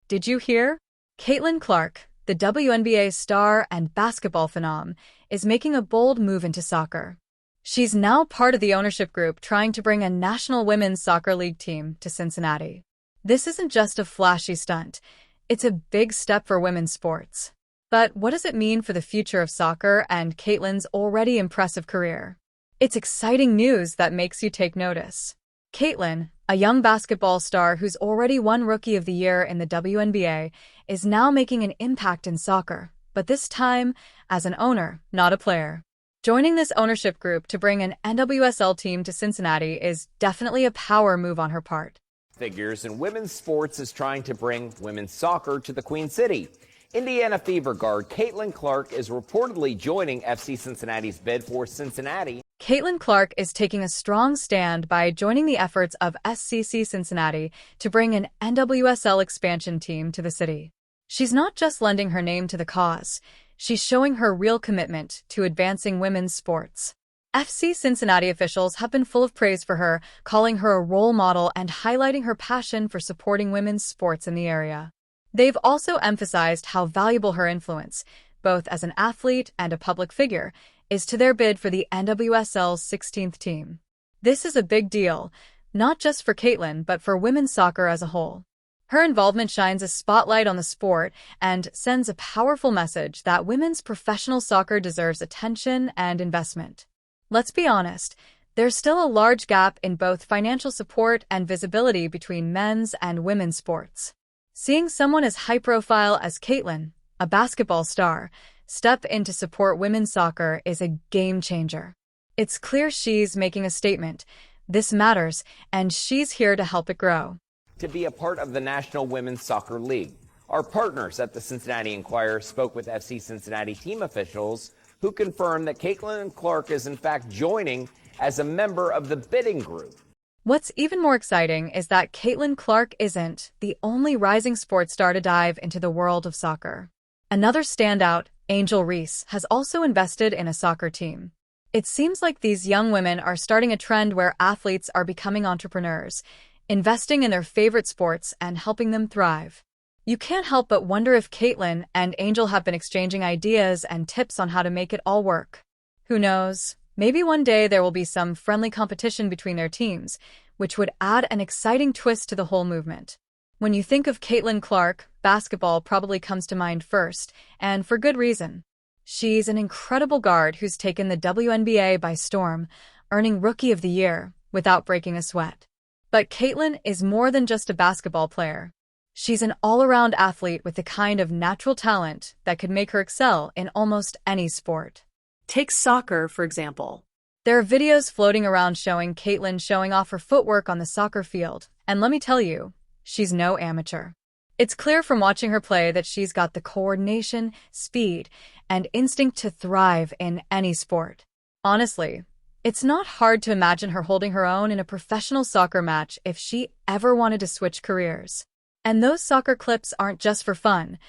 Did you hear? Caitlin Clark, the WNBA star and basketball phenom, is making a bold move into soccer. She's now part of the ownership group trying to bring a National Women's Soccer League team to Cincinnati. This isn't just a flashy stunt. It's a big step for women's sports. But what does it mean for the future of soccer and Caitlin's already impressive career? It's exciting news that makes you take notice. Caitlin, a young basketball star who's already won Rookie of the Year in the WNBA, is now making an impact in soccer, but this time as an owner, not a player. Joining this ownership group to bring an NWSL team to Cincinnati is definitely a power move on her part. Figures in women's sports is trying to bring women's soccer to the Queen City. Indiana Fever guard Caitlin Clark is reportedly joining FC Cincinnati's bid for Cincinnati. Caitlin Clark is taking a strong stand by joining the efforts of SCC Cincinnati to bring an NWSL expansion team to the city. She's not just lending her name to the cause, she's showing her real commitment to advancing women's sports. FC Cincinnati officials have been full of praise for her, calling her a role model and highlighting her passion for supporting women's sports in the area. They've also emphasized how valuable her influence, both as an athlete and a public figure, is to their bid for the NWSL's 16th team. This is a big deal, not just for Caitlin but for women's soccer as a whole. Her involvement shines a spotlight on the sport and sends a powerful message that women's professional soccer deserves attention and investment. Let's be honest, there's still a large gap in both financial support and visibility between men's and women's sports. Seeing someone as high-profile as Caitlin, a basketball star, step in to support women's soccer is a game-changer. It's clear she's making a statement. This matters, and she's here to help it grow. To be a part of the National Women's Soccer League, our partners at the Cincinnati Enquirer spoke with FC Cincinnati team officials who confirmed that Caitlin Clark is in fact joining as a member of the bidding group. What's even more exciting is that Caitlin Clark isn't the only rising sports star to dive into the world of soccer. Another standout, Angel Reese, has also invested in a soccer team. It seems like these young women are starting a trend where athletes are becoming entrepreneurs, investing in their favorite sports and helping them thrive. You can't help but wonder if Caitlin and Angel have been exchanging ideas and tips on how to make it all work. Who knows? Maybe one day there will be some friendly competition between their teams, which would add an exciting twist to the whole movement. When you think of Caitlin Clark, basketball probably comes to mind first, and for good reason. She's an incredible guard who's taken the WNBA by storm, earning Rookie of the Year without breaking a sweat. But Caitlin is more than just a basketball player. She's an all-around athlete with the kind of natural talent that could make her excel in almost any sport. Take soccer, for example. There are videos floating around showing Caitlin showing off her footwork on the soccer field, and let me tell you, she's no amateur. It's clear from watching her play that she's got the coordination, speed, and instinct to thrive in any sport. Honestly, it's not hard to imagine her holding her own in a professional soccer match if she ever wanted to switch careers. And those soccer clips aren't just for fun.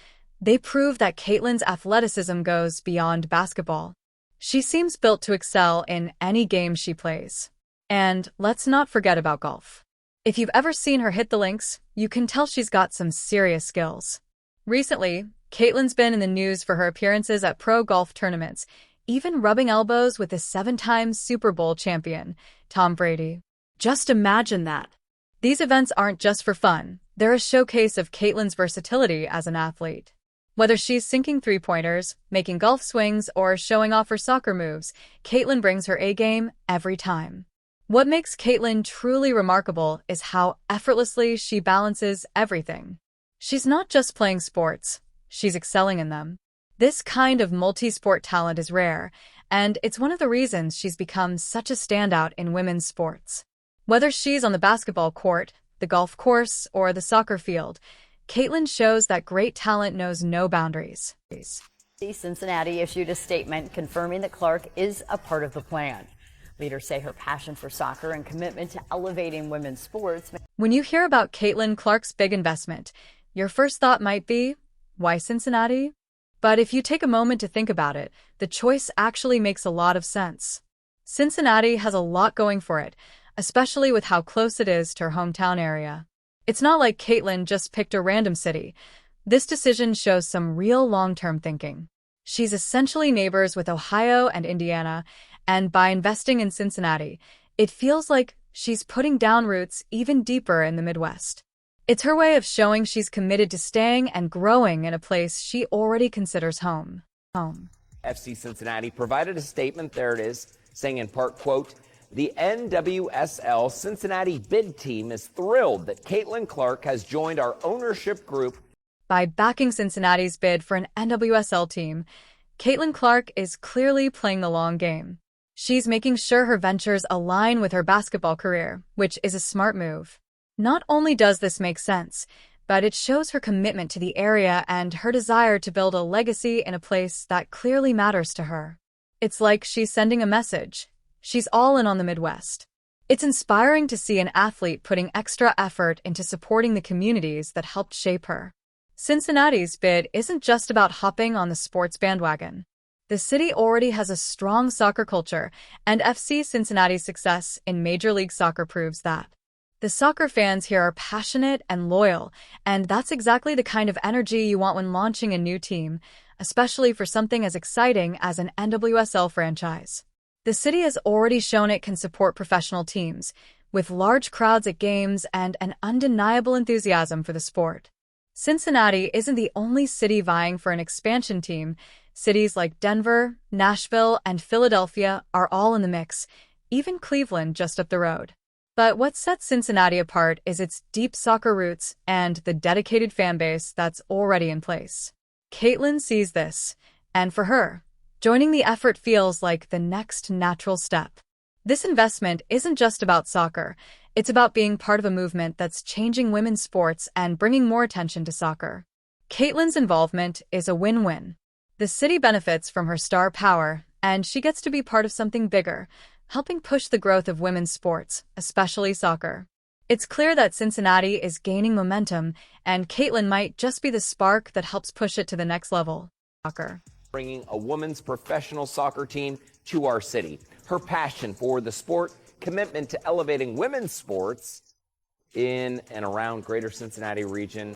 They prove that Caitlin's athleticism goes beyond basketball. She seems built to excel in any game she plays. And let's not forget about golf. If you've ever seen her hit the links, you can tell she's got some serious skills. Recently, Caitlin's been in the news for her appearances at pro golf tournaments, even rubbing elbows with the 7-time Super Bowl champion, Tom Brady. Just imagine that. These events aren't just for fun. They're a showcase of Caitlin's versatility as an athlete. Whether she's sinking three-pointers, making golf swings, or showing off her soccer moves, Caitlin brings her A-game every time. What makes Caitlin truly remarkable is how effortlessly she balances everything. She's not just playing sports, she's excelling in them. This kind of multi-sport talent is rare, and it's one of the reasons she's become such a standout in women's sports. Whether she's on the basketball court, the golf course, or the soccer field, Caitlin shows that great talent knows no boundaries. Cincinnati issued a statement confirming that Clark is a part of the plan. Leaders say her passion for soccer and commitment to elevating women's sports. When you hear about Caitlin Clark's big investment, your first thought might be, why Cincinnati? But if you take a moment to think about it, the choice actually makes a lot of sense. Cincinnati has a lot going for it, especially with how close it is to her hometown area. It's not like Caitlin just picked a random city. This decision shows some real long-term thinking. She's essentially neighbors with Ohio and Indiana, and by investing in Cincinnati, it feels like she's putting down roots even deeper in the Midwest. It's her way of showing she's committed to staying and growing in a place she already considers home. FC Cincinnati provided a statement, there it is, saying in part, quote, "The NWSL Cincinnati bid team is thrilled that Caitlin Clark has joined our ownership group." By backing Cincinnati's bid for an NWSL team, Caitlin Clark is clearly playing the long game. She's making sure her ventures align with her basketball career, which is a smart move. Not only does this make sense, but it shows her commitment to the area and her desire to build a legacy in a place that clearly matters to her. It's like she's sending a message. She's all in on the Midwest. It's inspiring to see an athlete putting extra effort into supporting the communities that helped shape her. Cincinnati's bid isn't just about hopping on the sports bandwagon. The city already has a strong soccer culture, and FC Cincinnati's success in Major League Soccer proves that. The soccer fans here are passionate and loyal, and that's exactly the kind of energy you want when launching a new team, especially for something as exciting as an NWSL franchise. The city has already shown it can support professional teams, with large crowds at games and an undeniable enthusiasm for the sport. Cincinnati isn't the only city vying for an expansion team. Cities like Denver, Nashville, and Philadelphia are all in the mix, even Cleveland just up the road. But what sets Cincinnati apart is its deep soccer roots and the dedicated fan base that's already in place. Caitlin sees this, and for her, joining the effort feels like the next natural step. This investment isn't just about soccer, it's about being part of a movement that's changing women's sports and bringing more attention to soccer. Caitlin's involvement is a win-win. The city benefits from her star power, and she gets to be part of something bigger, helping push the growth of women's sports, especially soccer. It's clear that Cincinnati is gaining momentum, and Caitlin might just be the spark that helps push it to the next level. Soccer. Bringing a women's professional soccer team to our city. Her passion for the sport, commitment to elevating women's sports in and around greater Cincinnati region.